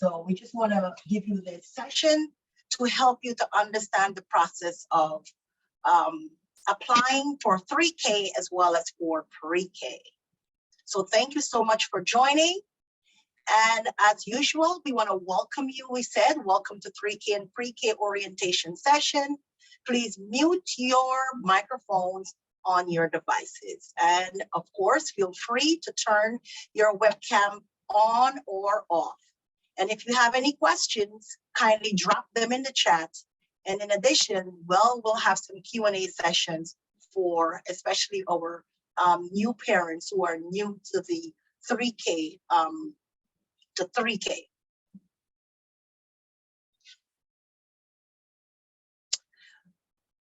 So we just want to give you this session to help you to understand the process of applying for 3K as well as for PreK. So thank you so much for joining. And as usual, we want to welcome you. We said, welcome to 3K and PreK orientation session. Please mute your microphones on your devices. And of course, feel free to turn your webcam on or off. And if you have any questions, kindly drop them in the chat. And in addition, we'll have some Q&A sessions for especially our new parents who are new to the 3K to 3K.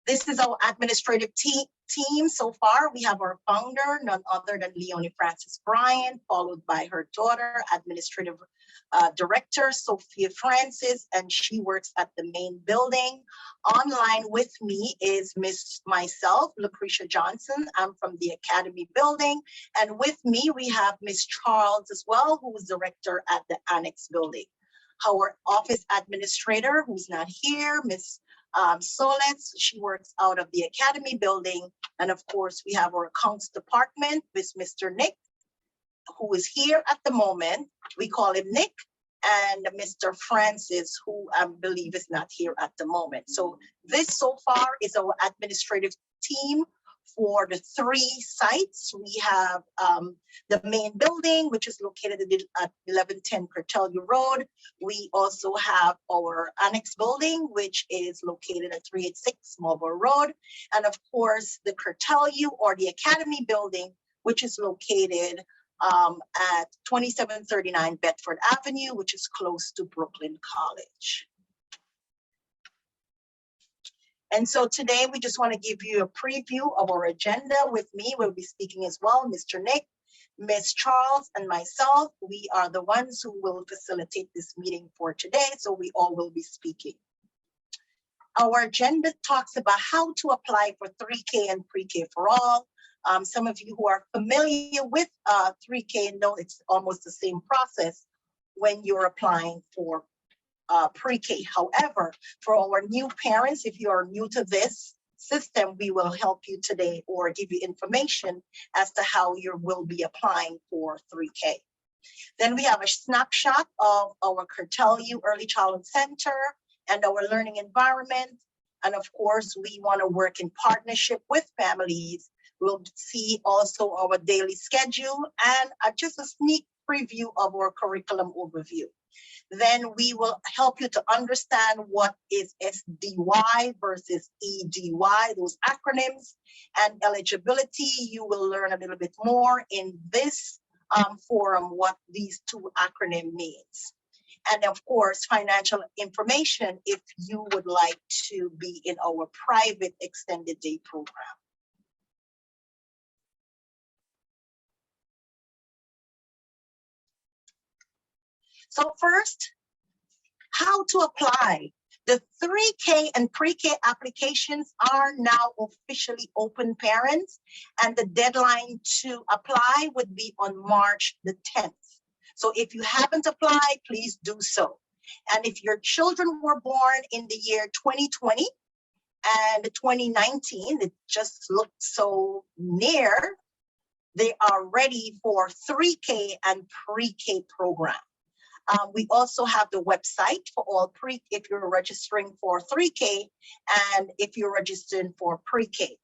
This is our administrative team. So far, we have our founder, none other than Leonie Francis Bryan, followed by her daughter, administrative director, Sophia Francis, and she works at the main building. Online with me is myself, Lucretia Johnson. I'm from the Academy building. And with me, we have Miss Charles as well, who is director at the Annex building. Our office administrator, who's not here, Miss Solis, she works out of the Academy building. And of course, we have our accounts department with Mr. Nick, who is here at the moment. We call him Nick, and Mr. Francis, who I believe is not here at the moment. So this so far is our administrative team for the 3 sites. We have the main building, which is located at 1110 Cortelyou Road. We also have our annex building, which is located at 386 Marlborough Road. And of course, the Cortelyou or the Academy building, which is located at 2739 Bedford Avenue, which is close to Brooklyn College. And so today we just want to give you a preview of our agenda. With me, we'll be speaking as well, Mr. Nick, Ms. Charles, and myself. We are the ones who will facilitate this meeting for today, so we all will be speaking. Our agenda talks about how to apply for 3K and PreK for all. Some of you who are familiar with 3K know it's almost the same process when you're applying for PreK. However, for our new parents, if you are new to this system, we will help you today or give you information as to how you will be applying for 3K. Then we have a snapshot of our Cortelyou Early Childhood Center and our learning environment. And of course, we want to work in partnership with families. We'll see also our daily schedule and just a sneak preview of our curriculum overview. Then we will help you to understand what is SDY versus EDY, those acronyms, and eligibility. You will learn a little bit more in this forum what these 2 acronyms means. And of course, financial information if you would like to be in our private extended day program. So first, how to apply. The 3K and PreK applications are now officially open, parents, and the deadline to apply would be on March the 10th. So if you haven't applied, please do so. And if your children were born in the year 2020 and 2019, it just looked so near, they are ready for 3K and PreK program. We also have the website for all PreK if you're registering for 3K and if you're registering for PreK.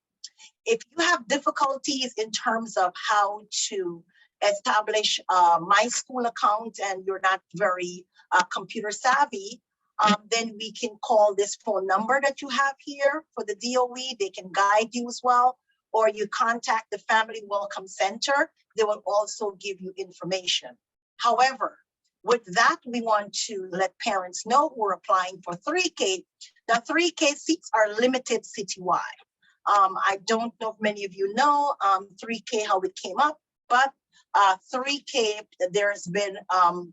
If you have difficulties in terms of how to establish a My School account and you're not very computer savvy, then we can call this phone number that you have here for the DOE. They can guide you as well, or you contact the Family Welcome Center. They will also give you information. However, with that, we want to let parents know who are applying for 3K. The 3K seats are limited citywide. I don't know if many of you know 3K, how it came up, but 3K, there's been,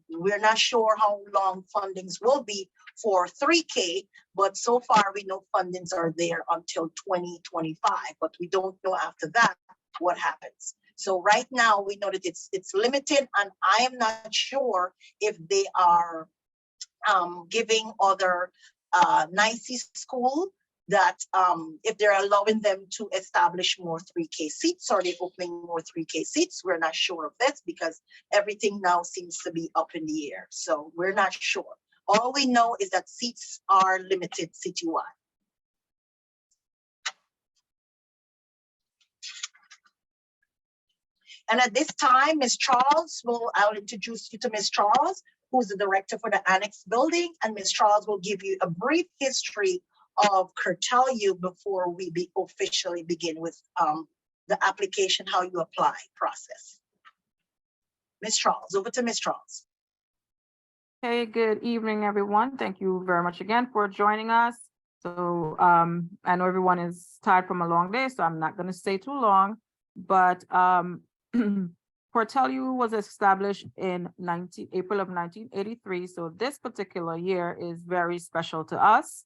we're not sure how long fundings will be for 3K, but so far we know fundings are there until 2025, but we don't know after that what happens. So right now we know that it's limited, and I am not sure if they are giving other NICE school that if they're allowing them to establish more 3K seats or they're opening more 3K seats, we're not sure of this because everything now seems to be up in the air. So we're not sure. All we know is that seats are limited citywide. And at this time, Ms. Charles I'll introduce you to Ms. Charles, who's the director for the Annex building, and Ms. Charles will give you a brief history of Cortelyou before we officially begin with the application, how you apply process. Ms. Charles, over to Ms. Charles. Hey, good evening, everyone. Thank you very much again for joining us. So I know everyone is tired from a long day, so I'm not going to stay too long, but Cortelyou was established in April of 1983. So this particular year is very special to us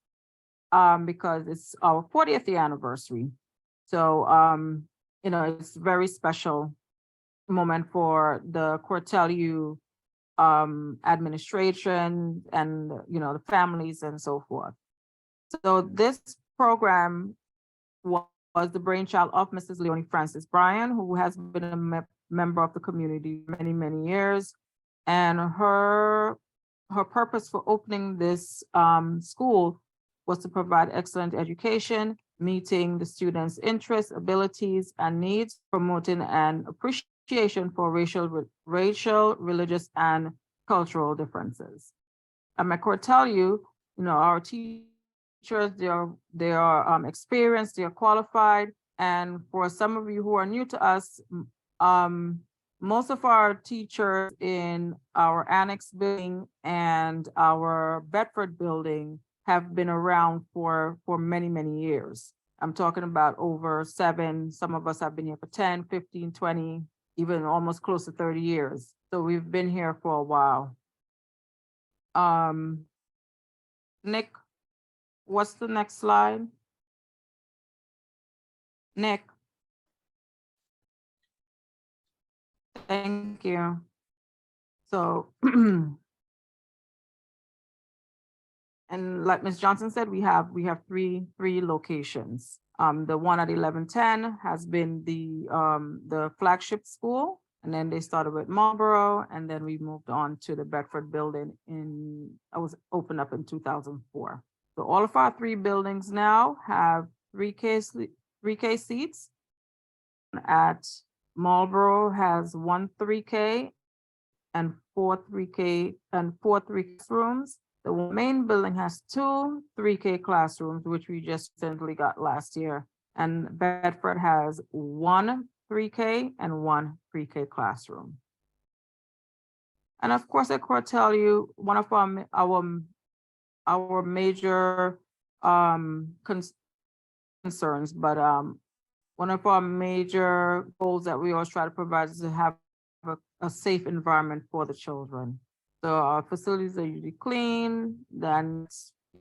because it's our 40th year anniversary. So, you know, it's a very special moment for the Cortelyou administration and, you know, the families and so forth. So this program was the brainchild of Mrs. Leonie Francis Bryan, who has been a member of the community many, many years. And her purpose for opening this school was to provide excellent education, meeting the students' interests, abilities, and needs, promoting an appreciation for racial, religious, and cultural differences. At Cortelyou, you know, our teachers, they are experienced, they are qualified, and for some of you who are new to us, most of our teachers in our Annex building and our Bedford building have been around for many, many years. I'm talking about over 7, some of us have been here for 10, 15, 20, even almost close to 30 years. So we've been here for a while. Nick, what's the next slide? Nick. Thank you. So, and like Ms. Johnson said, we have three locations. The one at 1110 has been the flagship school, and then they started with Marlboro, and then we moved on to the Bedford building was opened up in 2004. So all of our 3 buildings now have 3K seats. At Marlboro has 1 3K and 4 3K and 4 3 rooms. The main building has 2 3K classrooms, which we just recently got last year. And Bedford has 1 3K and 1 3K classroom. And of course, at Cortelyou, one of our major concerns, but one of our major goals that we always try to provide is to have a safe environment for the children. So our facilities are usually clean, then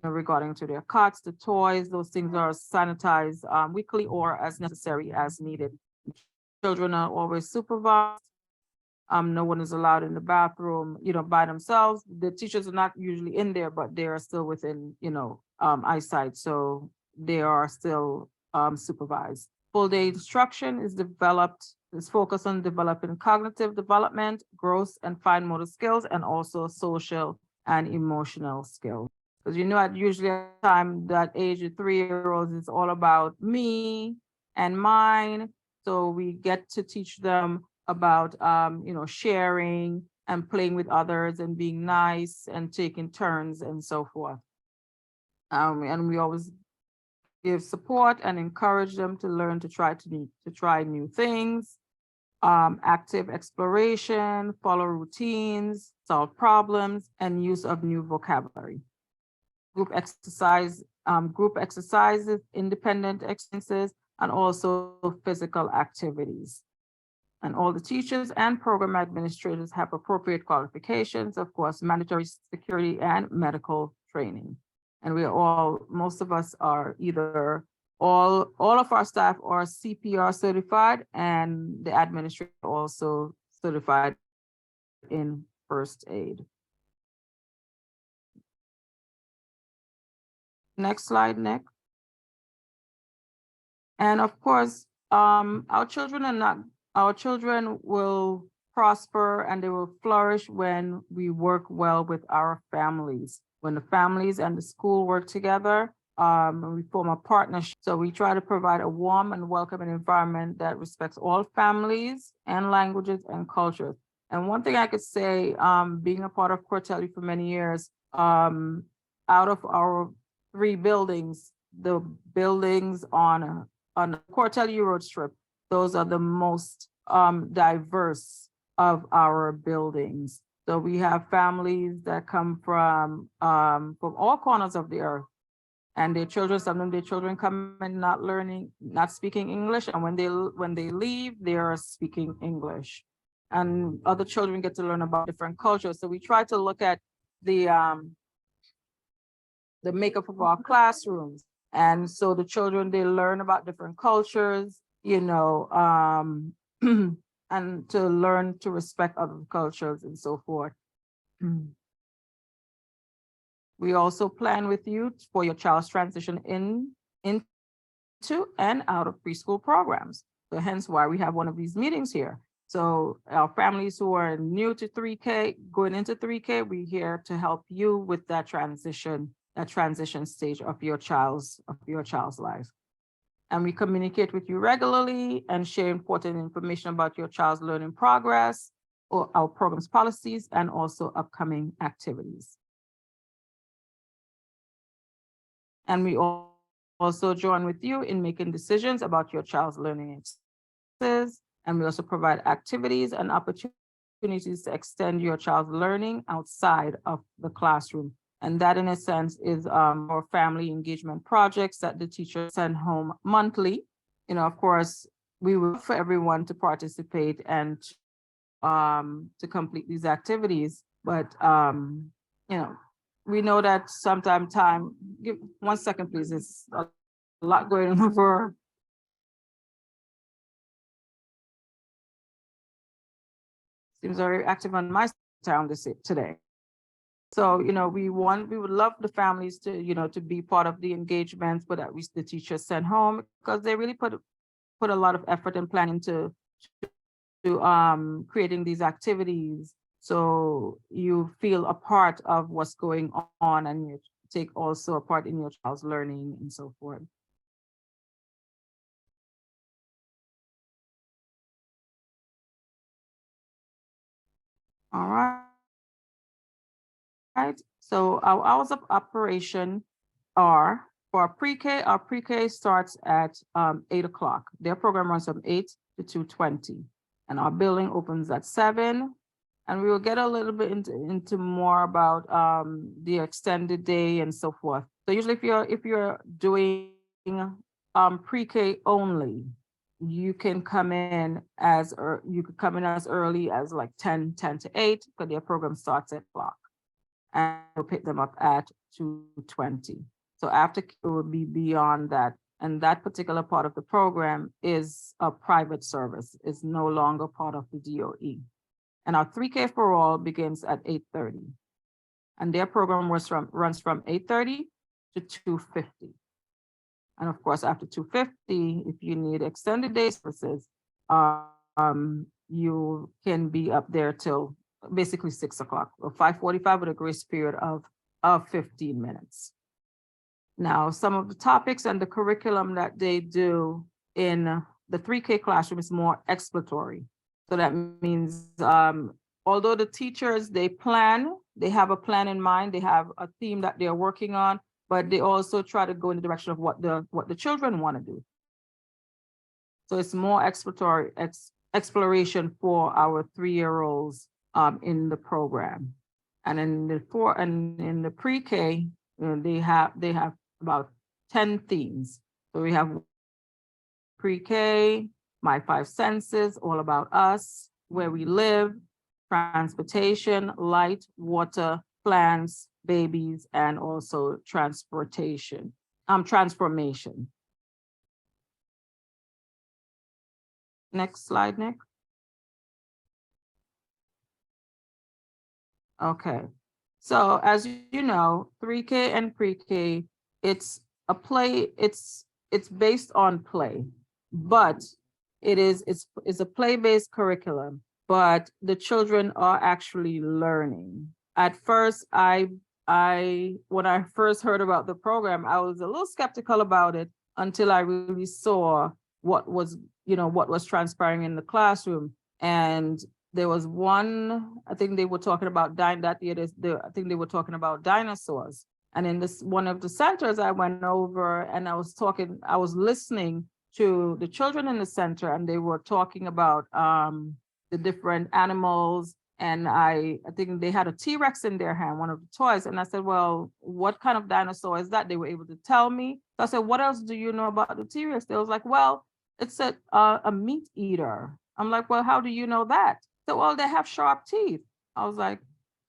regarding to their cots, the toys, those things are sanitized weekly or as necessary as needed. Children are always supervised. No one is allowed in the bathroom, by themselves. The teachers are not usually in there, but they are still within, eyesight. So they are still supervised. Full day instruction is focused on developing cognitive development, growth and fine motor skills, and also social and emotional skills. Because at usually at the time, that age of 3-year-olds is all about me and mine. So we get to teach them about sharing and playing with others and being nice and taking turns and so forth. And we always give support and encourage them to learn to try new things, active exploration, follow routines, solve problems, and use of new vocabulary. Group exercises, independent exercises, and also physical activities. And all the teachers and program administrators have appropriate qualifications, of course, mandatory security and medical training. And most of us are either all of our staff are CPR certified, and the administrator also certified in first aid. Next slide, Nick. And of course, our children will prosper and they will flourish when we work well with our families. When the families and the school work together, we form a partnership. So we try to provide a warm and welcoming environment that respects all families and languages and cultures. And one thing I could say, being a part of Cortelyou for many years, out of our 3 buildings, the buildings on the Cortelyou road strip, those are the most diverse of our buildings. So we have families that come from all corners of the earth, and their children, sometimes their children come in not speaking English, and when they leave, they are speaking English. And other children get to learn about different cultures. So we try to look at the makeup of our classrooms. And so the children, they learn about different cultures, and to learn to respect other cultures and so forth. We also plan with you for your child's transition into and out of preschool programs. So hence why we have one of these meetings here. So our families who are new to 3K, going into 3K, we're here to help you with that transition stage of your child's life. And we communicate with you regularly and share important information about your child's learning progress, or our program's policies, and also upcoming activities. And we also join with you in making decisions about your child's learning experiences. And we also provide activities and opportunities to extend your child's learning outside of the classroom. And that, in a sense, is our family engagement projects that the teachers send home monthly. Of course, we would for everyone to participate and to complete these activities. But we know that sometimes time. Give 1 second, please. It's a lot going on over. Seems very active on my town today. So, we would love the families to, to be part of the engagements, but at least the teachers sent home, because they really put a lot of effort and planning to creating these activities. So you feel a part of what's going on, and you take also a part in your child's learning and so forth. All right. So our hours of operation are for our pre-K starts at 8 o'clock. Their program runs from 8 to 2:20. And our building opens at 7. And we will get a little bit into more about the extended day and so forth. So usually if you're doing pre-K only, you can come in as early as like 10 to 8, because their program starts at 8 o'clock. And we'll pick them up at 2:20. So after it will be beyond that. And that particular part of the program is a private service. It's no longer part of the DOE. And our 3K for all begins at 8:30. And their program runs from 8:30 to 2:50. And of course, after 2:50, if you need extended day services, you can be up there till basically 6 o'clock, or 5:45, with a grace period of 15 minutes. Now, some of the topics and the curriculum that they do in the 3K classroom is more exploratory. So that means, although the teachers, they have a plan in mind, they have a theme that they're working on, but they also try to go in the direction of what the children want to do. So it's more exploratory exploration for our 3-year-olds in the program. And in the pre-K, they have about 10 themes. So we have pre-K, My 5 Senses, All About Us, Where We Live, Transportation, Light, Water, Plants, Babies, and also transformation. Next slide, Nick. Okay. So as you know, 3K and pre-K it's a play, it's based on play, but it's a play-based curriculum, but the children are actually learning. At first, when I first heard about the program, I was a little skeptical about it until I really saw what was transpiring in the classroom. And there was one, I think they were talking about I think they were talking about dinosaurs. And in this one of the centers, I went over and I was listening to the children in the center, and they were talking about the different animals. And I think they had a T-Rex in their hand, one of the toys. And I said, well, what kind of dinosaur is that? They were able to tell me. So I said, what else do you know about the T-Rex? They was like, well, it's a meat eater. I'm like, well, how do you know that? So, well, they have sharp teeth. I was like,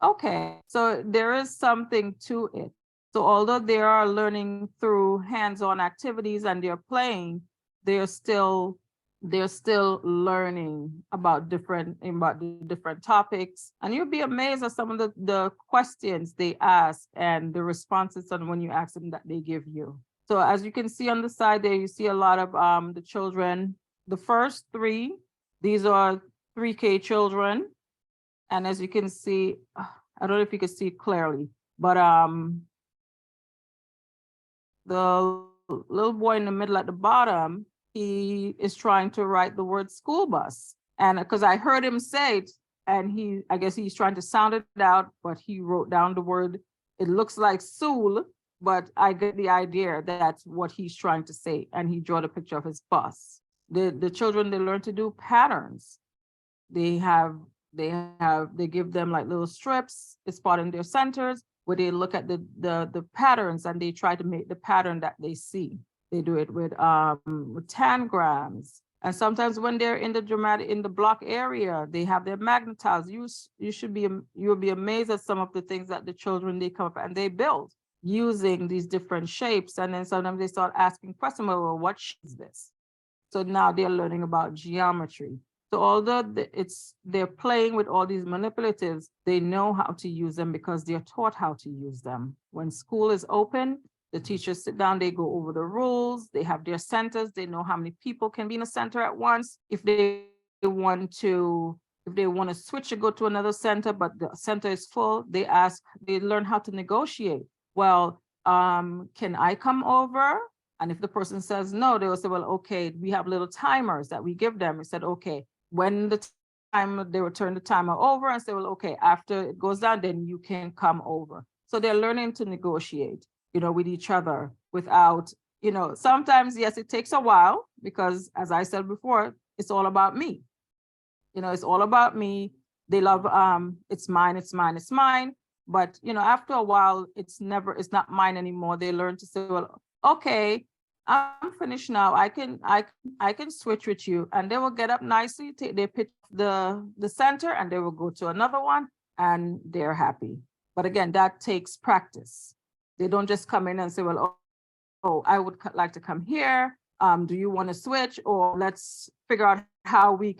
okay. So there is something to it. So although they are learning through hands-on activities and they're playing, they're still learning about the different topics. And you'll be amazed at some of the questions they ask and the responses on when you ask them that they give you. So as you can see on the side there, you see a lot of the children. The first three, these are PreK children. And as you can see, I don't know if you can see clearly, but the little boy in the middle at the bottom, he is trying to write the word school bus. And because I heard him say it, and I guess he's trying to sound it out, but he wrote down the word, it looks like Soul, but I get the idea that that's what he's trying to say. And he drew a picture of his bus. The children, they learn to do patterns. They give them like little strips, it's part in their centers, where they look at the patterns and they try to make the pattern that they see. They do it with tangrams. And sometimes when they're in the block area, they have their magnetiles. You'll be amazed at some of the things that the children, they come up and they build using these different shapes. And then sometimes they start asking questions, well, what is this? So now they're learning about geometry. So although they're playing with all these manipulatives, they know how to use them because they're taught how to use them. When school is open, the teachers sit down, they go over the rules, they have their centers, they know how many people can be in a center at once. If they want to switch to go to another center, but the center is full, they learn how to negotiate. Well, can I come over? And if the person says no, they will say, well, okay, we have little timers that we give them. We said, okay, when the time, they will turn the timer over and say, well, okay, after it goes down, then you can come over. So they're learning to negotiate, with each other without, sometimes, yes, it takes a while because, as I said before, it's all about me. It's all about me. They love, it's mine, it's mine, it's mine. But, after a while, it's not mine anymore. They learn to say, well, okay, I'm finished now. I can switch with you. And they will get up nicely, they pick the center and they will go to another one and they're happy. But again, that takes practice. They don't just come in and say, well, oh, I would like to come here. Do you want to switch? Or let's figure out how we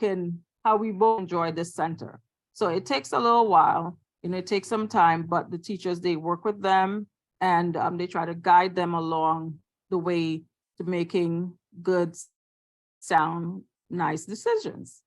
both enjoy this center. So it takes a little while, it takes some time, but the teachers, they work with them and they try to guide them along the way to making good, sound, nice decisions.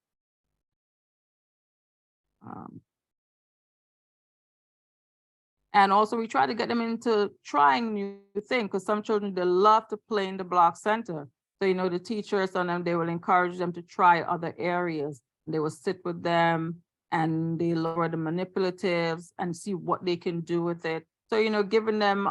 And also we try to get them into trying new things because some children, they love to play in the block center. So, the teachers on them, they will encourage them to try other areas. They will sit with them and they lower the manipulatives and see what they can do with it. So, giving them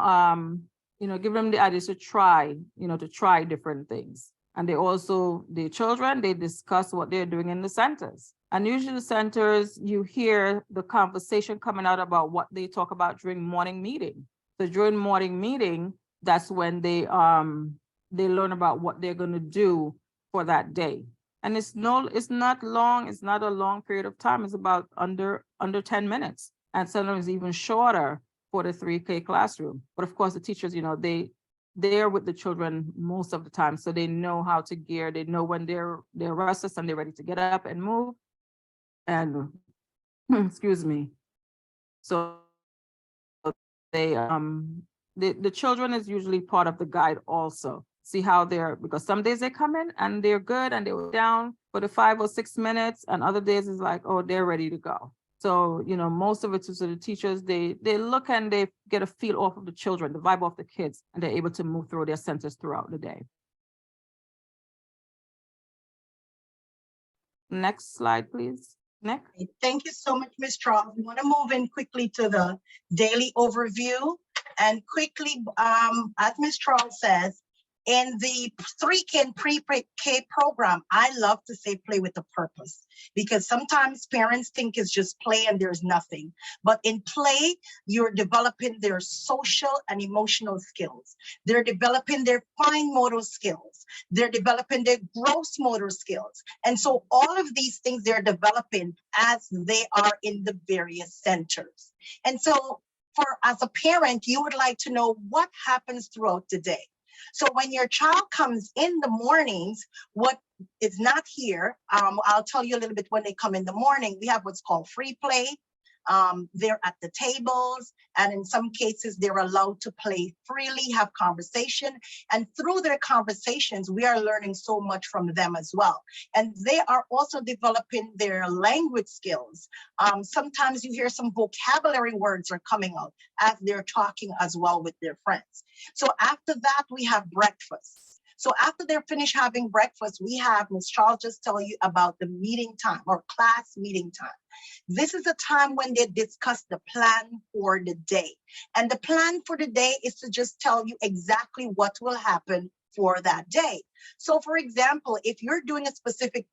the ideas to try, to try different things. And the children, they discuss what they're doing in the centers. And usually the centers, you hear the conversation coming out about what they talk about during morning meeting. So during morning meeting, that's when they learn about what they're going to do for that day. And it's not long, it's not a long period of time. It's about under 10 minutes and sometimes even shorter for the 3K classroom. But of course, the teachers, they're with the children most of the time. So they know how to gear, they know when they're restless and they're ready to get up and move. And excuse me. So they the children is usually part of the guide also. See how they're, because some days they come in and they're good and they were down for the 5 or 6 minutes, and other days is like, oh, they're ready to go. So, you know, most of it is the teachers, they look and they get a feel off of the children, the vibe of the kids, and they're able to move through their centers throughout the day. Next slide, please. Nick. Thank you so much, Ms. Charles. We want to move in quickly to the daily overview. And quickly, as Ms. Charles says, in the PreK and PreK program, I love to say play with a purpose, because sometimes parents think it's just play and there's nothing. But in play, you're developing their social and emotional skills. They're developing their fine motor skills. They're developing their gross motor skills. And so all of these things they're developing as they are in the various centers. And so as a parent, you would like to know what happens throughout the day. So when your child comes in the mornings, what is not here, I'll tell you a little bit when they come in the morning. We have what's called free play. They're at the tables, and in some cases, they're allowed to play freely, have conversation. And through their conversations, we are learning so much from them as well. And they are also developing their language skills. Sometimes you hear some vocabulary words are coming out as they're talking as well with their friends. So after that, we have breakfast. So after they're finished having breakfast, we have Ms. Charles just tell you about the meeting time or class meeting time. This is a time when they discuss the plan for the day. And the plan for the day is to just tell you exactly what will happen for that day. So for example, if you're doing a specific,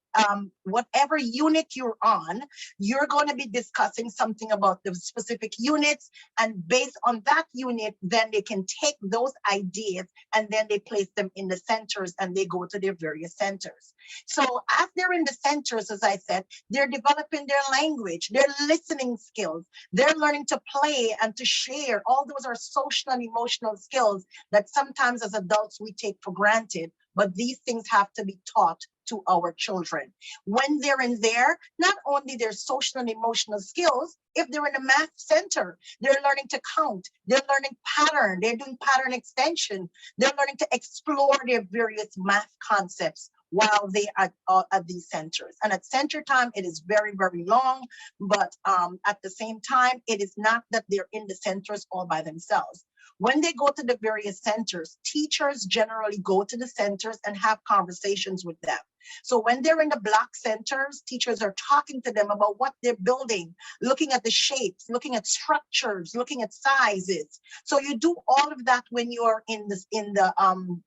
whatever unit you're on, you're going to be discussing something about the specific units, and based on that unit, then they can take those ideas and then they place them in the centers and they go to their various centers. So as they're in the centers, as I said, they're developing their language, their listening skills, they're learning to play and to share. All those are social and emotional skills that sometimes as adults we take for granted. But these things have to be taught to our children. When they're in there, not only their social and emotional skills, if they're in a math center, they're learning to count, they're learning pattern, they're doing pattern extension, they're learning to explore their various math concepts while they are at these centers. And at center time, it is very, very long, but at the same time, it is not that they're in the centers all by themselves. When they go to the various centers, teachers generally go to the centers and have conversations with them. So when they're in the block centers, teachers are talking to them about what they're building, looking at the shapes, looking at structures, looking at sizes. So you do all of that when you're in this,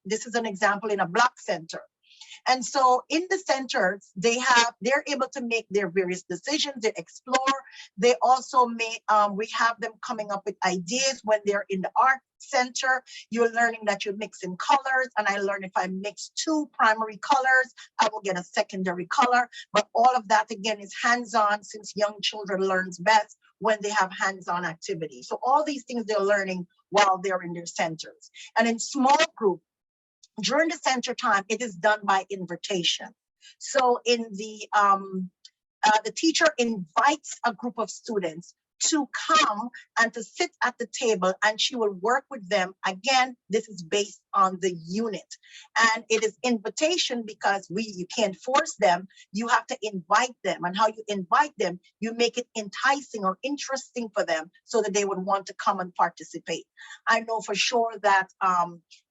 this is an example in a block center. And so in the centers, they're able to make their various decisions, they explore. They also we have them coming up with ideas when they're in the art center. You're learning that you're mixing colors. And I learned if I mix 2 primary colors, I will get a secondary color. But all of that, again, is hands-on, since young children learns best when they have hands-on activity. So all these things they're learning while they're in their centers. And in small group, during the center time, it is done by invitation. So in the teacher invites a group of students to come and to sit at the table, and she will work with them. Again, this is based on the unit, and it is invitation because you can't force them. You have to invite them, and how you invite them, you make it enticing or interesting for them so that they would want to come and participate. I know for sure that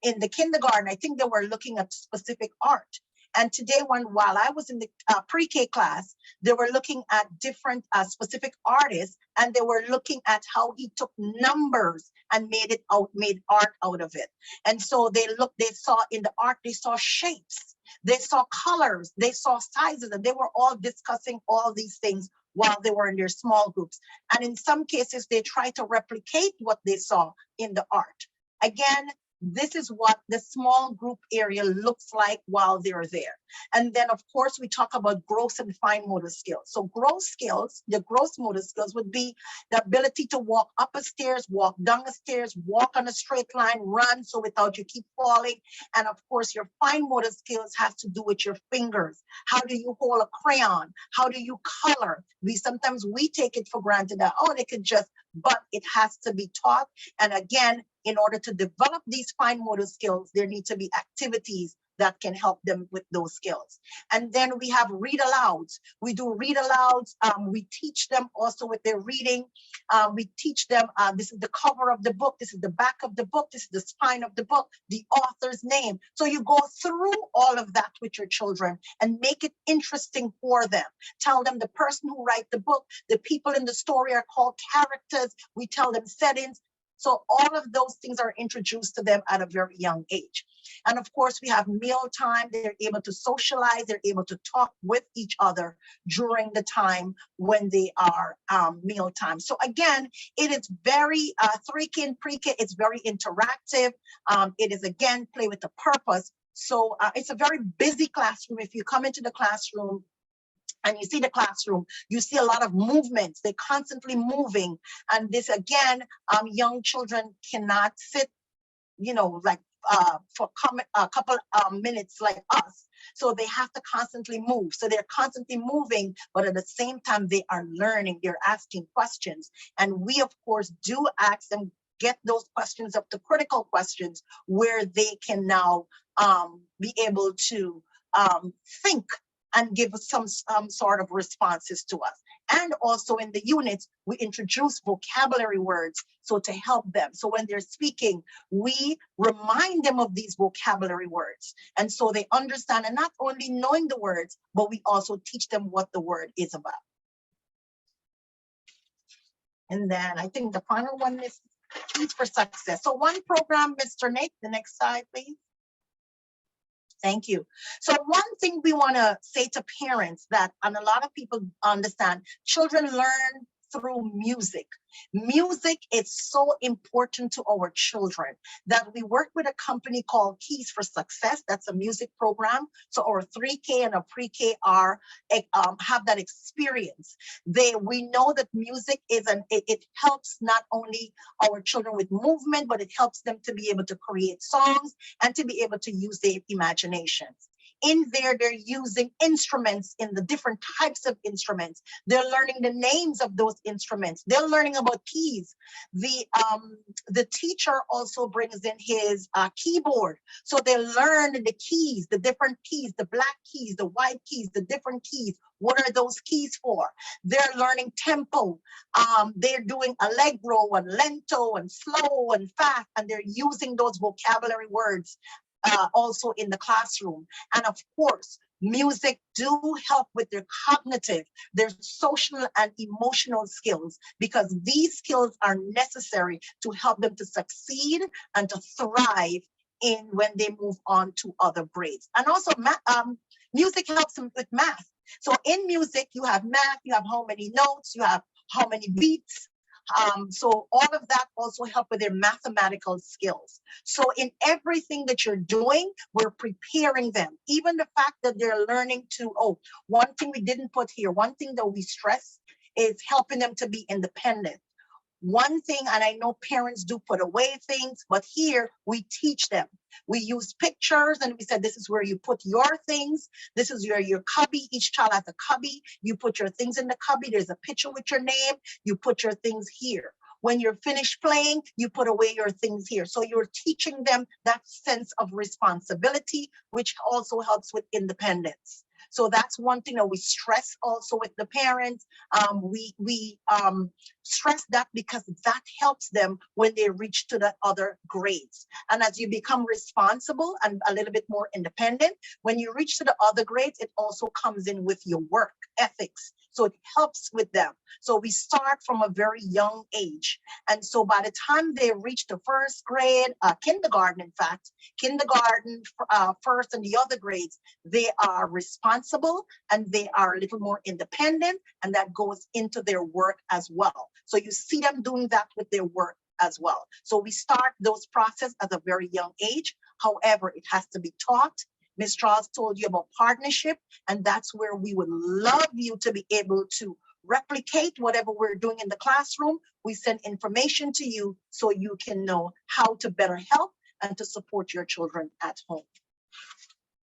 in the kindergarten, I think they were looking at specific art. And today, while I was in the pre-K class, they were looking at different specific artists, and they were looking at how he took numbers and made art out of it. And so they saw in the art, they saw shapes, they saw colors, they saw sizes, and they were all discussing all these things while they were in their small groups. And in some cases, they tried to replicate what they saw in the art. Again, this is what the small group area looks like while they're there. And then, of course, we talk about gross and fine motor skills. So gross skills, the gross motor skills would be the ability to walk up a stairs, walk down the stairs, walk on a straight line, run so without you keep falling. And of course, your fine motor skills has to do with your fingers. How do you hold a crayon? How do you color? Sometimes we take it for granted that, oh, they could just, but it has to be taught. And again, in order to develop these fine motor skills, there need to be activities that can help them with those skills. And then we have read alouds. We do read alouds. We teach them also with their reading. We teach them, this is the cover of the book, this is the back of the book, this is the spine of the book, the author's name. So you go through all of that with your children and make it interesting for them. Tell them the person who wrote the book, the people in the story are called characters. We tell them settings. So all of those things are introduced to them at a very young age. And of course, we have meal time. They're able to socialize. They're able to talk with each other during the time when they are meal time. So again, it is very, 3K and PreK, it's very interactive. It is, again, play with the purpose. So it's a very busy classroom. If you come into the classroom, and you see the classroom, you see a lot of movements. They're constantly moving. And this, again, young children cannot sit, like for a couple minutes like us. So they have to constantly move. So they're constantly moving, but at the same time, they are learning. They're asking questions. And we, of course, do ask them, get those questions up to critical questions where they can now be able to think and give us some sort of responses to us. And also in the units, we introduce vocabulary words, so to help them. So when they're speaking, we remind them of these vocabulary words. And so they understand, and not only knowing the words, but we also teach them what the word is about. And then I think the final one is Keys for Success. So one program, Mr. Nick, the next slide, please. Thank you. So one thing we want to say to parents that, and a lot of people understand, children learn through music. Music is so important to our children that we work with a company called Keys for Success. That's a music program. So our 3K and our PreK are have that experience. We know that music is it helps not only our children with movement, but it helps them to be able to create songs and to be able to use their imaginations. In there, they're using instruments, in the different types of instruments. They're learning the names of those instruments. They're learning about keys. The teacher also brings in his keyboard. So they learn the keys, the different keys, the black keys, the white keys, the different keys. What are those keys for? They're learning tempo. They're doing allegro and lento and slow and fast, and they're using those vocabulary words also in the classroom. And of course, music do help with their cognitive, their social and emotional skills, because these skills are necessary to help them to succeed and to thrive in when they move on to other grades. And also music helps them with math. So in music, you have math, you have how many notes, you have how many beats. So all of that also help with their mathematical skills. So in everything that you're doing, we're preparing them. Even the fact that they're learning to, one thing we didn't put here, one thing that we stress is helping them to be independent. One thing, and I know parents do put away things, but here we teach them. We use pictures and we said, this is where you put your things. This is your cubby. Each child has a cubby. You put your things in the cubby. There's a picture with your name. You put your things here. When you're finished playing, you put away your things here. So you're teaching them that sense of responsibility, which also helps with independence. So that's one thing that we stress also with the parents. We stress that because that helps them when they reach to the other grades. And as you become responsible and a little bit more independent, when you reach to the other grades, it also comes in with your work ethics. So it helps with them. So we start from a very young age. And so by the time they reach the first grade, kindergarten, in fact, kindergarten, first and the other grades, they are responsible and they are a little more independent, and that goes into their work as well. So you see them doing that with their work as well. So we start those processes at a very young age. However, it has to be taught. Ms. Charles told you about partnership, and that's where we would love you to be able to replicate whatever we're doing in the classroom. We send information to you so you can know how to better help and to support your children at home.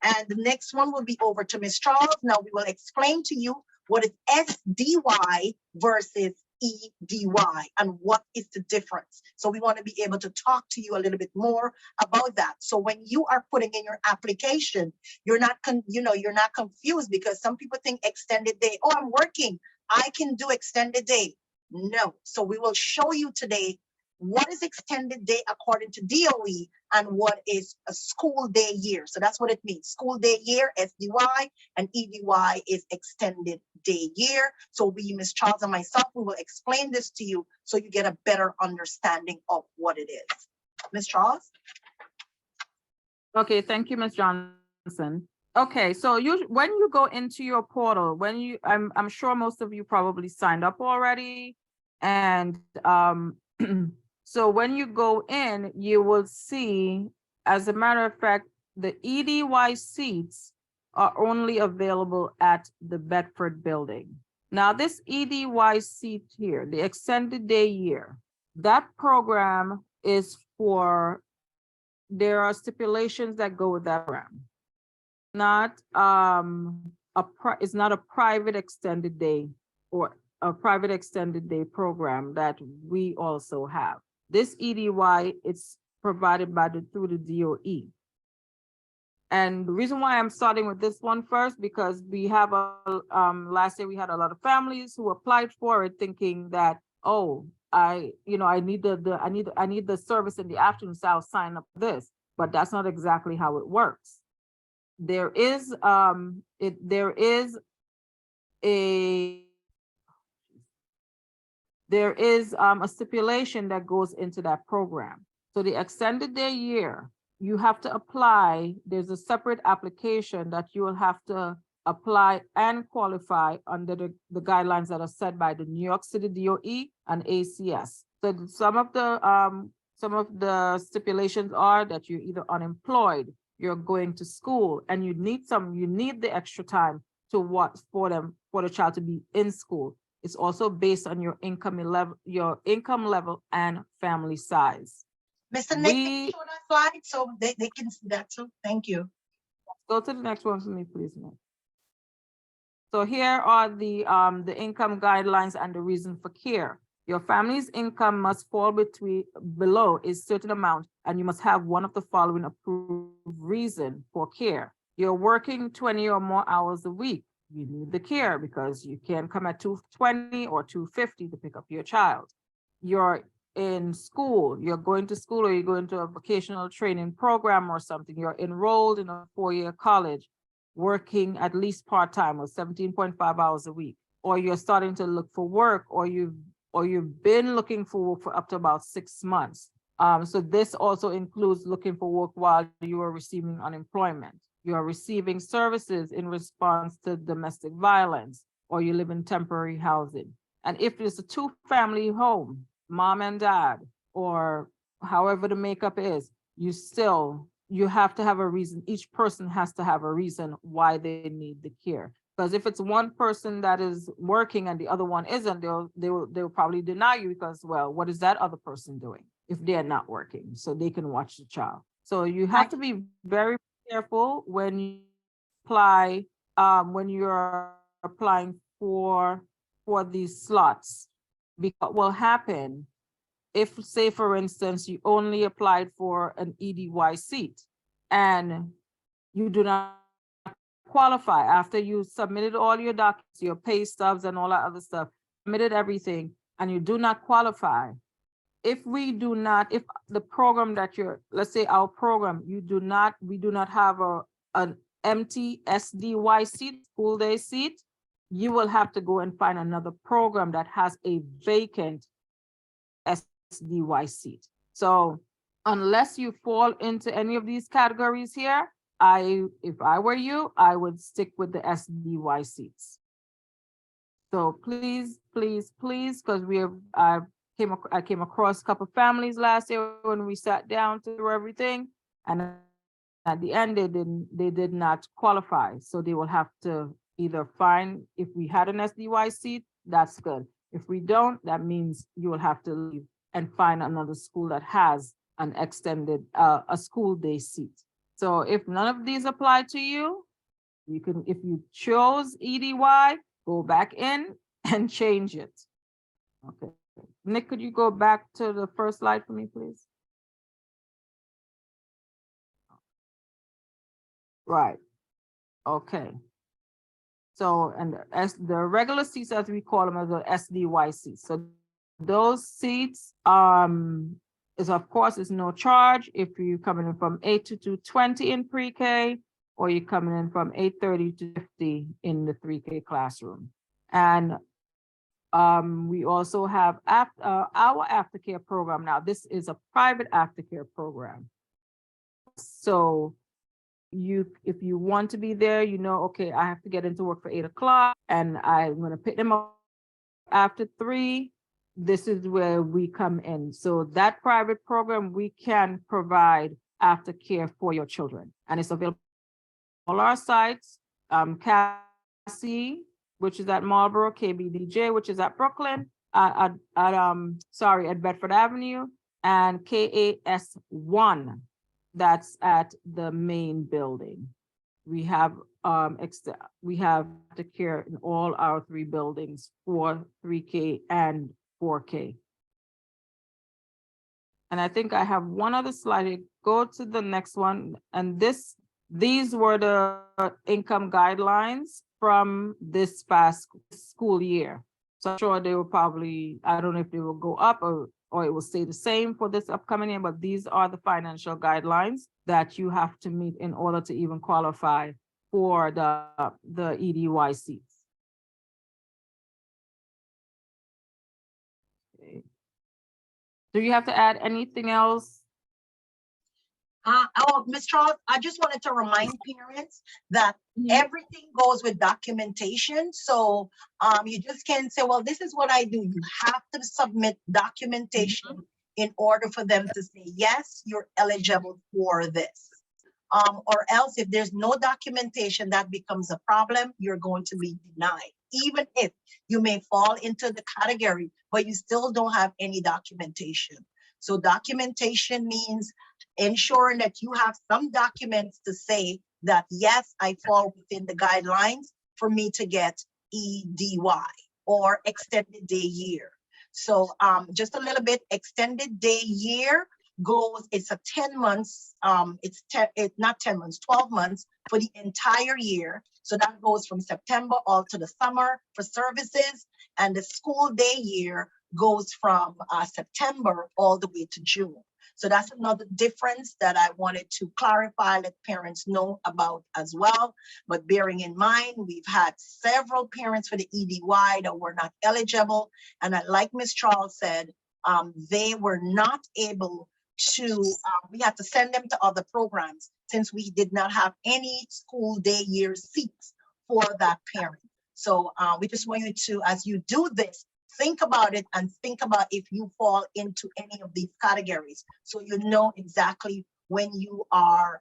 And the next one will be over to Ms. Charles. Now we will explain to you what is SDY versus EDY and what is the difference. So we want to be able to talk to you a little bit more about that. So when you are putting in your application, you're not you're not confused, because some people think extended day, oh, I'm working, I can do extended day. No. So we will show you today what is extended day according to DOE and what is a school day year. So that's what it means. School day year, SDY, and EDY is extended day year. So we, Ms. Charles and myself, we will explain this to you so you get a better understanding of what it is. Ms. Charles? Okay, thank you, Ms. Johnson. Okay, so when you go into your portal, I'm sure most of you probably signed up already. And so when you go in, you will see, as a matter of fact, the EDY seats are only available at the Bedford building. Now, this EDY seat here, the extended day year, that program is for, there are stipulations that go with that program. It's not a private extended day or a private extended day program that we also have. This EDY, it's provided through the DOE. And the reason why I'm starting with this one first, because we have last year we had a lot of families who applied for it thinking that, oh, I need the service in the afternoon, so I'll sign up for this. But that's not exactly how it works. There is a stipulation that goes into that program. So the extended day year, you have to apply. There's a separate application that you will have to apply and qualify under the guidelines that are set by the New York City DOE and ACS. So some of the stipulations are that you're either unemployed, you're going to school, and you need the extra time for the child to be in school. It's also based on your income level and family size. Mr. Nick, can you show that slide so they can see that too? Thank you. Go to the next one for me, please, Nick. So here are the income guidelines and the reason for care. Your family's income must fall below a certain amount, and you must have one of the following approved reason for care. You're working 20 or more hours a week. You need the care because you can't come at 2:20 or 2:50 to pick up your child. You're in school, you're going to school, or you're going to a vocational training program or something. You're enrolled in a 4-year college, working at least part-time or 17.5 hours a week, or you're starting to look for work, or you've been looking for work for up to about 6 months. So this also includes looking for work while you are receiving unemployment. You are receiving services in response to domestic violence, or you live in temporary housing. And if it's a 2-family home, mom and dad, or however the makeup is, you have to have a reason. Each person has to have a reason why they need the care. Because if it's one person that is working and the other one isn't, they'll probably deny you because, well, what is that other person doing if they're not working? So they can watch the child. So you have to be very careful when you apply, when you're applying for these slots, because what will happen if, say, for instance, you only applied for an EDY seat and you do not qualify after you submitted all your documents, your pay stubs and all that other stuff, submitted everything, and you do not qualify. If the program that let's say our program, we do not have an empty SDY seat, school day seat, you will have to go and find another program that has a vacant SDY seat. So unless you fall into any of these categories here, if I were you, I would stick with the SDY seats. So please, because I came across a couple of families last year when we sat down to do everything, and at the end they did not qualify. So they will have to either find, if we had an SDY seat, that's good. If we don't, that means you will have to leave and find another school that has an extended a school day seat. So if none of these apply to you, you can, if you chose EDY, go back in and change it. Okay. Nick, could you go back to the first slide for me, please? Right. Okay. So, and as the regular seats, as we call them, are the SDY seats. So those seats, is of course is no charge if you're coming in from 8 to 2:20 in pre-K, or you're coming in from 8:30 to 50 in the 3K classroom. And we also have our aftercare program. Now, this is a private aftercare program. So if you want to be there, you know, okay, I have to get into work for 8 o'clock and I'm going to pick them up after 3. This is where we come in. So that private program, we can provide aftercare for your children, and it's available on all our sites. Cassie, which is at Marlboro, KBDJ, which is at Brooklyn, at Bedford Avenue, and KAS1, that's at the main building. We have the care in all our 3 buildings for 3K and 4K. And I think I have one other slide. Go to the next one. And these were the income guidelines from this past school year. So I'm sure they will probably, I don't know if they will go up or it will stay the same for this upcoming year, but these are the financial guidelines that you have to meet in order to even qualify for the EDY seats. Okay. Do you have to add anything else? Ms. Charles, I just wanted to remind parents that everything goes with documentation. So you just can't say, well, this is what I do. You have to submit documentation in order for them to say, yes, you're eligible for this. Or else if there's no documentation, that becomes a problem. You're going to be denied, even if you may fall into the category, but you still don't have any documentation. So documentation means ensuring that you have some documents to say that, yes, I fall within the guidelines for me to get EDY or extended day year. So just a little bit, extended day year goes, it's a 10 months, it's not 10 months, 12 months for the entire year. So that goes from September all to the summer for services, and the school day year goes from September all the way to June. So that's another difference that I wanted to clarify, let parents know about as well. But bearing in mind, we've had several parents for the EDY that were not eligible. And like Ms. Charles said, they were not able to, we had to send them to other programs since we did not have any school day year seats for that parent. So we just want you to, as you do this, think about it and think about if you fall into any of these categories. So you know exactly when you are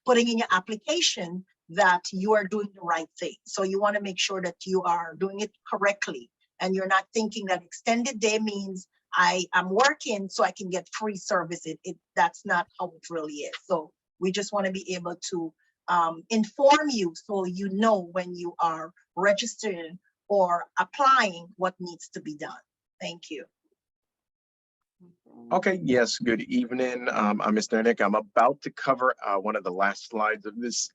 putting in your application that you are doing the right thing. So you want to make sure that you are doing it correctly. And you're not thinking that extended day means I am working so I can get free services. That's not how it really is. So we just want to be able to inform you so you know when you are registering or applying what needs to be done. Thank you. Okay, yes, good evening. I'm Mr. Nick. I'm about to cover one of the last slides of this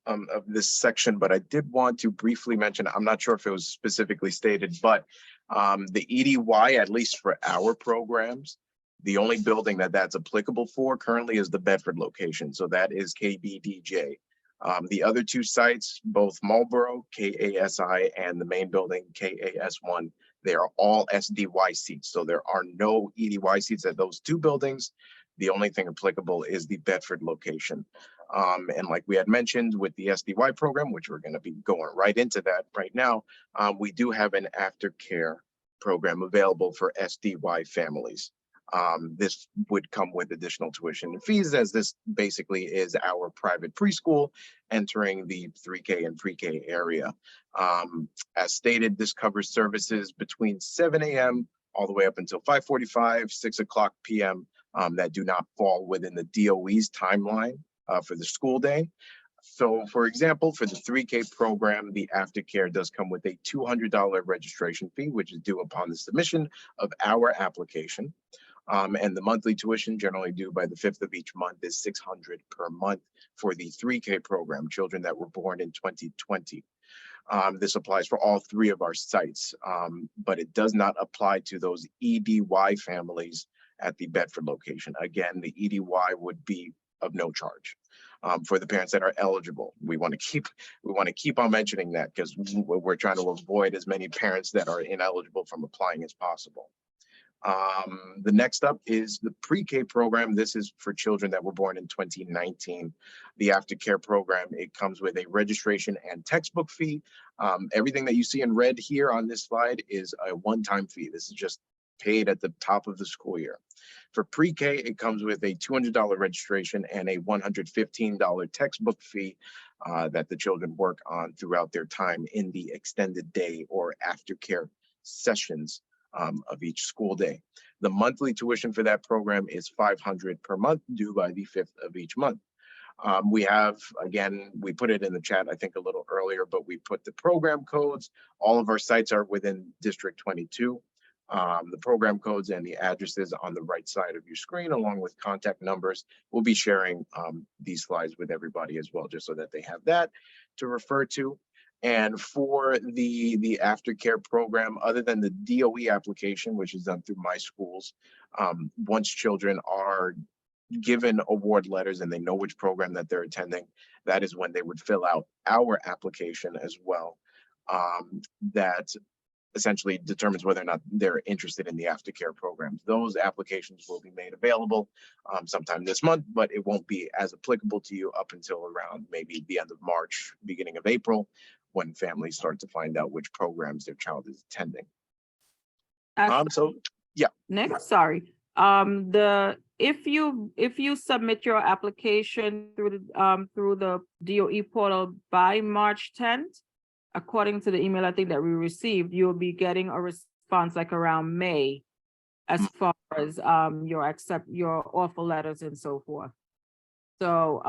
section, but I did want to briefly mention, I'm not sure if it was specifically stated, but the EDY, at least for our programs, the only building that's applicable for currently is the Bedford location. So that is KBDJ. The other 2 sites, both Marlboro, KASI, and the main building, KAS1, they are all SDY seats. So there are no EDY seats at those 2 buildings. The only thing applicable is the Bedford location. And like we had mentioned with the SDY program, which we're going to be going right into that right now, we do have an aftercare program available for SDY families. This would come with additional tuition and fees, as this basically is our private preschool entering the 3K and pre-K area. As stated, this covers services between 7 a.m. all the way up until 5:45, 6 o'clock p.m. That do not fall within the DOE's timeline for the school day. So for example, for the 3K program, the aftercare does come with a $200 registration fee, which is due upon the submission of our application. And the monthly tuition, generally due by the 5th of each month, is $600 per month for the 3K program, children that were born in 2020. This applies for all 3 of our sites, but it does not apply to those EDY families at the Bedford location. Again, the EDY would be of no charge. For the parents that are eligible, we want to keep on mentioning that, because we're trying to avoid as many parents that are ineligible from applying as possible. The next up is the PreK program. This is for children that were born in 2019. The aftercare program, it comes with a registration and textbook fee. Everything that you see in red here on this slide is a one-time fee. This is just paid at the top of the school year. For PreK, it comes with a $200 registration and a $115 textbook fee that the children work on throughout their time in the extended day or aftercare sessions of each school day. The monthly tuition for that program is $500 per month, due by the 5th of each month. We have, again, we put it in the chat, I think a little earlier, but we put the program codes. All of our sites are within District 22. The program codes and the addresses on the right side of your screen, along with contact numbers. We'll be sharing these slides with everybody as well, just so that they have that to refer to. And for the aftercare program, other than the DOE application, which is done through My Schools, once children are given award letters and they know which program that they're attending, that is when they would fill out our application as well. That essentially determines whether or not they're interested in the aftercare programs. Those applications will be made available sometime this month, but it won't be as applicable to you up until around maybe the end of March, beginning of April, when families start to find out which programs their child is attending. Nick, sorry. If you submit your application through the DOE portal by March 10th, according to the email I think that we received, you'll be getting a response like around May, as far as your offer letters and so forth. So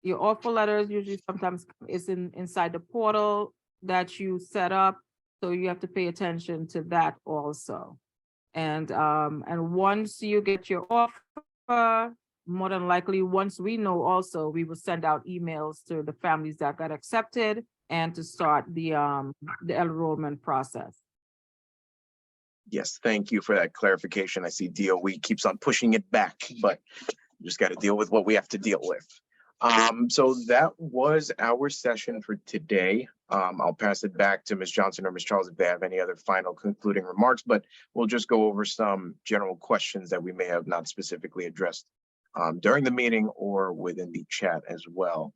your offer letters usually sometimes is inside the portal that you set up, so you have to pay attention to that also. And once you get your offer, more than likely, once we know also, we will send out emails to the families that got accepted and to start the enrollment process. Yes, thank you for that clarification. I see DOE keeps on pushing it back, but we just got to deal with what we have to deal with. So that was our session for today. I'll pass it back to Ms. Johnson or Ms. Charles if they have any other final concluding remarks, but we'll just go over some general questions that we may have not specifically addressed during the meeting or within the chat as well.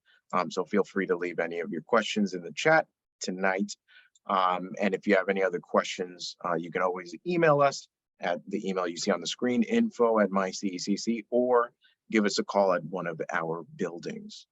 So feel free to leave any of your questions in the chat tonight. And if you have any other questions, you can always email us at the email you see on the screen, info@mycecc, or give us a call at one of our buildings.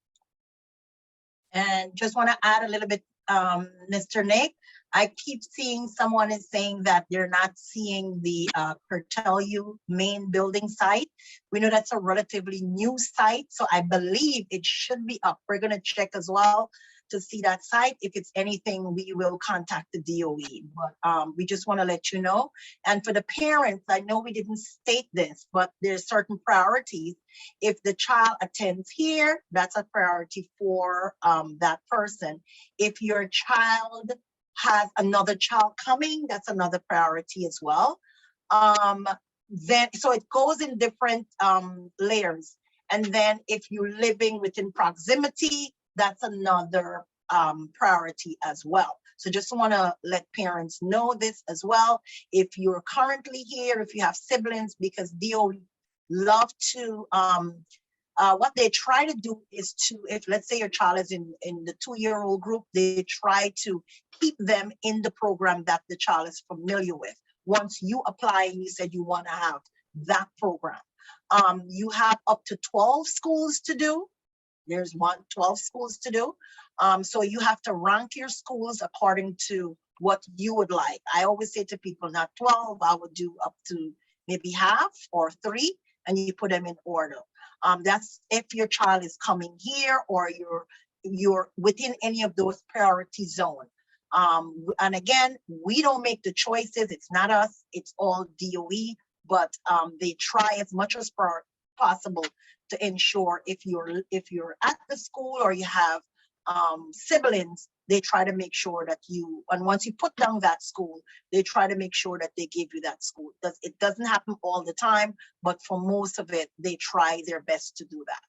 And just want to add a little bit, Mr. Nick, I keep seeing someone is saying that they're not seeing the Cortelyou main building site. We know that's a relatively new site, so I believe it should be up. We're going to check as well to see that site. If it's anything, we will contact the DOE, but we just want to let you know. And for the parents, I know we didn't state this, but there's certain priorities. If the child attends here, that's a priority for that person. If your child has another child coming, that's another priority as well. Then, so it goes in different layers. And then if you're living within proximity, that's another priority as well. So just want to let parents know this as well. If you're currently here, if you have siblings, because DOE love to, what they try to do is to, if let's say your child is in the 2-year-old group, they try to keep them in the program that the child is familiar with. Once you apply and you said you want to have that program, you have up to 12 schools to do. There's 12 schools to do. So you have to rank your schools according to what you would like. I always say to people, not 12, I would do up to maybe half or 3. and you put them in order. That's if your child is coming here or you're within any of those priority zone. And again, we don't make the choices. It's not us. It's all DOE, but they try as much as possible to ensure if you're at the school or you have siblings, they try to make sure that and once you put down that school, they try to make sure that they give you that school. It doesn't happen all the time, but for most of it, they try their best to do that.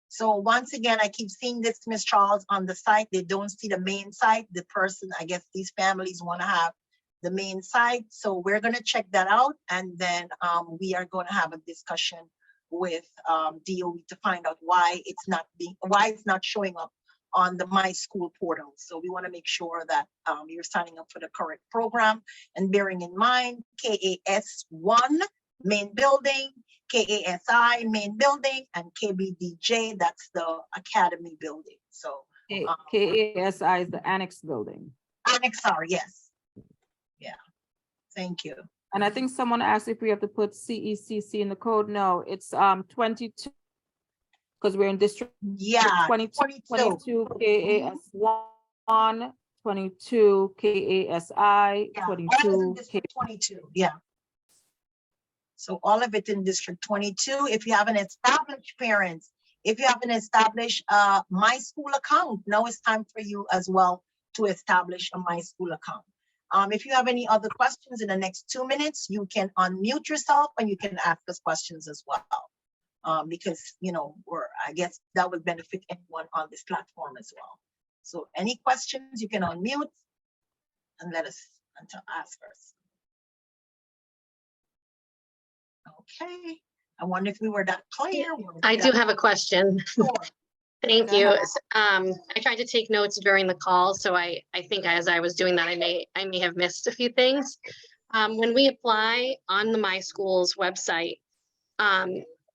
So once again, I keep seeing this, Ms. Charles, on the site. They don't see the main site. The person, I guess these families want to have the main site. So we're going to check that out. And then we are going to have a discussion with DOE to find out why it's not showing up on the My School portal. So we want to make sure that you're signing up for the correct program and bearing in mind KAS1 main building, KASI main building, and KBDJ, that's the academy building. So KASI is the annex building. Annex R, yes. Yeah, thank you. And I think someone asked if we have to put CECC in the code. No, it's 22, because we're in district. Yeah, 22 KAS1, 22 KASI, Yeah, 22 District 22, yeah. So all of it in District 22. If you have an established parents, if you have an established My School account, now it's time for you as well to establish a My School account. If you have any other questions in the next 2 minutes, you can unmute yourself and you can ask us questions as well. Because, I guess that would benefit anyone on this platform as well. So any questions, you can unmute and let us ask us. Okay, I wonder if we were that clear. I do have a question. Sure. Thank Go you. ahead. I tried to take notes during the call, so I think as I was doing that, I may have missed a few things. When we apply on the My Schools website,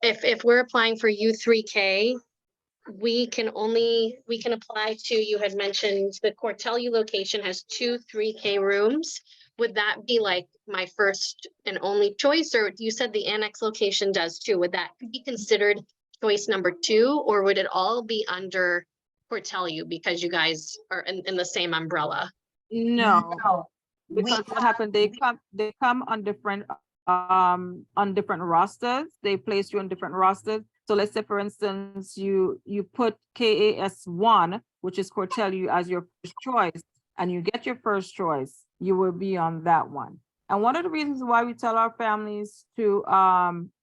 if we're applying for U3K, we can apply to, you had mentioned the Cortelyou location has 2 3K rooms. Would that be like my first and only choice, or you said the annex location does too? Would that be considered choice number 2, or would it all be under Cortelyou because you guys are in the same umbrella? No, because what happened, they come on different rosters. They place you on different rosters. So let's say, for instance, you put KAS1, which is Cortelyou, as your first choice, and you get your first choice, you will be on that one. And one of the reasons why we tell our families to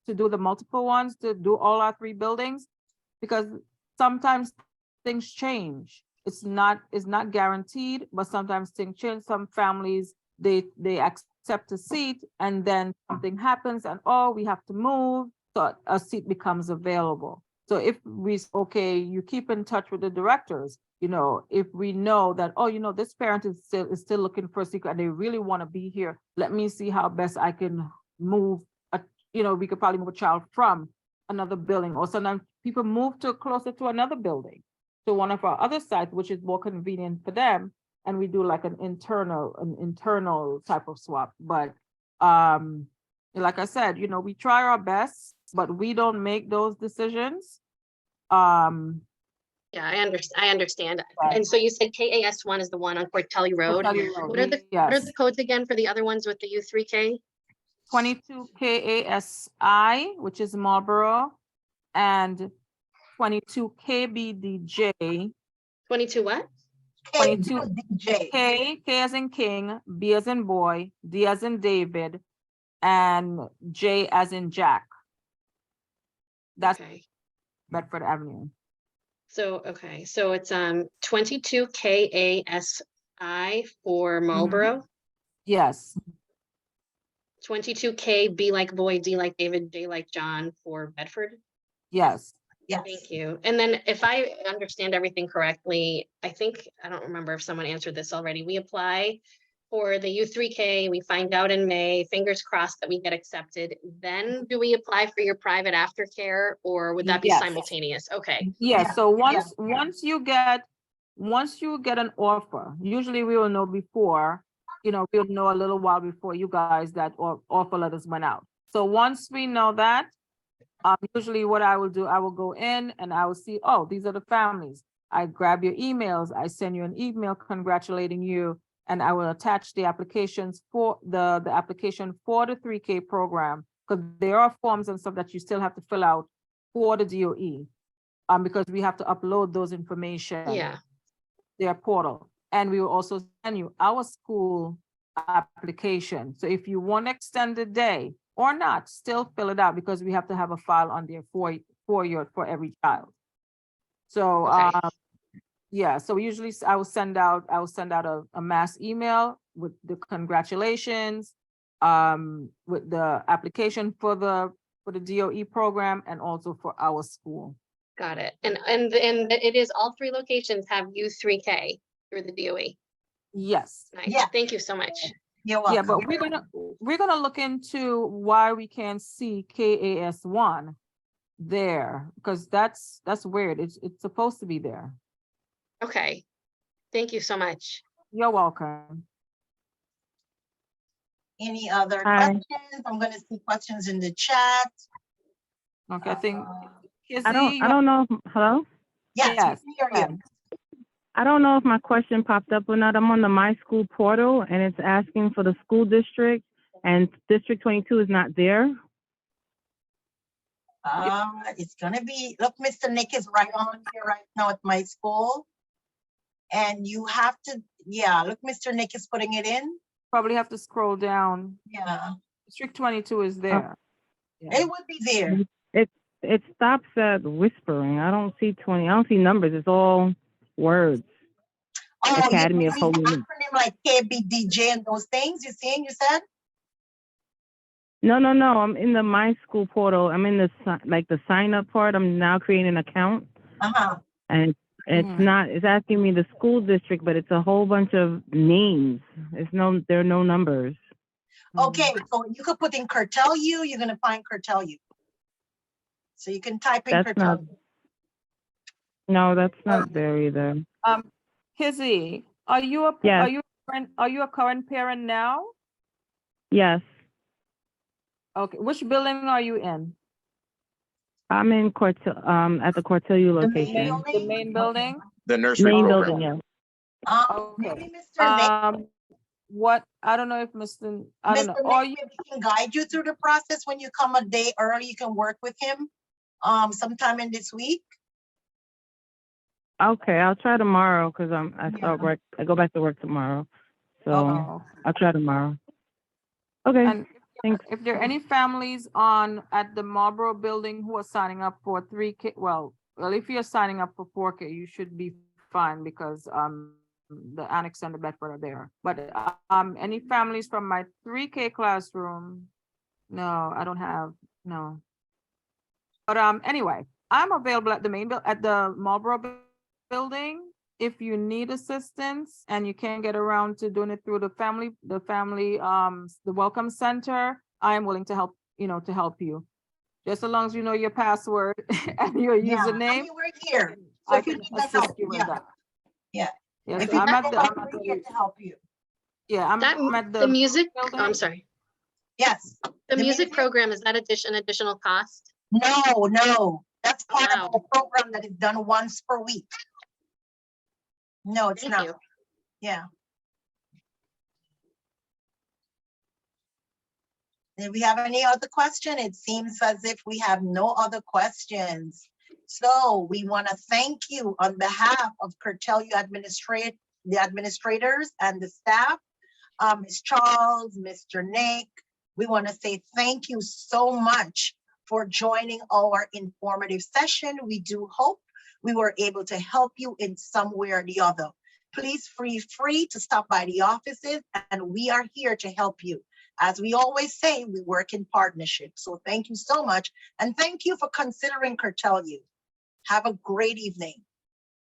do the multiple ones, to do all our 3 buildings, because sometimes things change. It's not guaranteed, but sometimes things change. Some families, they accept a seat and then something happens and we have to move, so a seat becomes available. So if you keep in touch with the directors, if we know that, this parent is still looking for a seat and they really want to be here, let me see how best I can move, we could probably move a child from another building, or sometimes people move closer to another building, to one of our other sites, which is more convenient for them. And we do like an internal type of swap. But like I said, we try our best, but we don't make those decisions. Yeah, I understand. Right. And so you said KAS1 is the one on Cortelyou Road. What are the codes again for the other ones with the U3K? 22 KASI, which is Marlboro, and 22 KBDJ. 22 what? 22 K as in King, B as in boy, D as in David, and J as in Jack. That's okay. Bedford Avenue. So it's 22 KASI for Marlboro. Mm-hmm. Yes. 22 K, B like boy, D like David, J like John for Bedford. Yes. Yes. Thank you. And then if I understand everything correctly, I don't remember if someone answered this already. We apply for the U3K, we find out in May, fingers crossed that we get accepted. Then do we apply for your private aftercare, or would that be simultaneous? Okay. Yes. Yeah. So once you get an offer, usually we will know before, we'll know a little while before you guys that offer letters went out. So once we know that, usually what I will do, I will go in and I will see, oh, these are the families. I grab your emails, I send you an email congratulating you, and I will attach the applications for the application for the 3K program, because there are forms and stuff that you still have to fill out for the DOE, because we have to upload those information. Yeah. Their portal. And we will also send you our school application. So if you want to extend the day or not, still fill it out, because we have to have a file on there for every child. So Okay. yeah, so usually I will send out a mass email with the congratulations, with the application for the DOE program, and also for our school. Got it. And it is all 3 locations have used 3K through the DOE. Yes. Nice. Yeah. Thank you so much. You're welcome. Yeah, but we're gonna look into why we can't see KAS1 there, because that's weird. It's supposed to be there. Okay. Thank you so much. You're welcome. Any other Hi. questions? I'm gonna see questions in the chat. Okay, I think I don't know. Hello? Yes, Yes, we can hear you. I don't know if my question popped up or not. I'm on the My School portal and it's asking for the school district, and District 22 is not there. It's gonna be, look, Mr. Nick is right on here right now at my school. And you have to, yeah, look, Mr. Nick is putting it in. probably have to scroll down. Yeah, District 22 is there. it would be there. It stops at whispering. I don't see 20. I don't see numbers. It's all words. Oh, Academy you of mean Holy the acronym like KBDJ and those things you said? No. I'm in the My School portal. I'm in the sign up part. I'm now creating an account. Uh-huh. And it's asking me the school district, but it's a whole bunch of names. There are no numbers. Okay, so you could put in Cortelyou, you're gonna find Cortelyou. So you can type in That's not, Cortelyou. no, that's not there either. Kizzy, are you a Yes. are you a current parent now? Yes. Okay, which building are you in? I'm in at the Cortelyou The main location. The main building? The nursery Main program. building, yes. Maybe Mr. Nick, What, I don't know if Mr. I don't know. Mr. Or Nick you, maybe can guide you through the process. When you come a day early, you can work with him sometime in this week. Okay, I'll try tomorrow because Yeah. I go back to work tomorrow. So oh, I'll try tomorrow. Okay, and thanks. if there are any families at the Marlboro building who are signing up for 3K, well, if you're signing up for 4K, you should be fine, because the annex and the Bedford are there. But any families from my 3K classroom, no, I don't have, no. But anyway, I'm available at the Marlboro building. If you need assistance and you can't get around to doing it through the welcome center, I am willing to help, to help you. Just as long as you know your password and your Yeah, I username, mean, we're here. So I if you can need the assist help, you with yeah, that. yeah. Yes, If you I'm need at the the, help, we're here to help you. yeah, I'm at The music, building. I'm sorry. Yes. The music program, is that an additional cost? No. That's part Wow. of the program that is done once per week. No, it's Thank not. you. Yeah. Do we have any other question? It seems as if we have no other questions. So we want to thank you on behalf of Cortelyou the administrators and the staff, Ms. Charles, Mr. Nick. We want to say thank you so much for joining our informative session. We do hope we were able to help you in some way or the other. Please feel free to stop by the offices, and we are here to help you. As we always say, we work in partnership. So thank you so much. And thank you for considering Cortelyou. Have a great evening.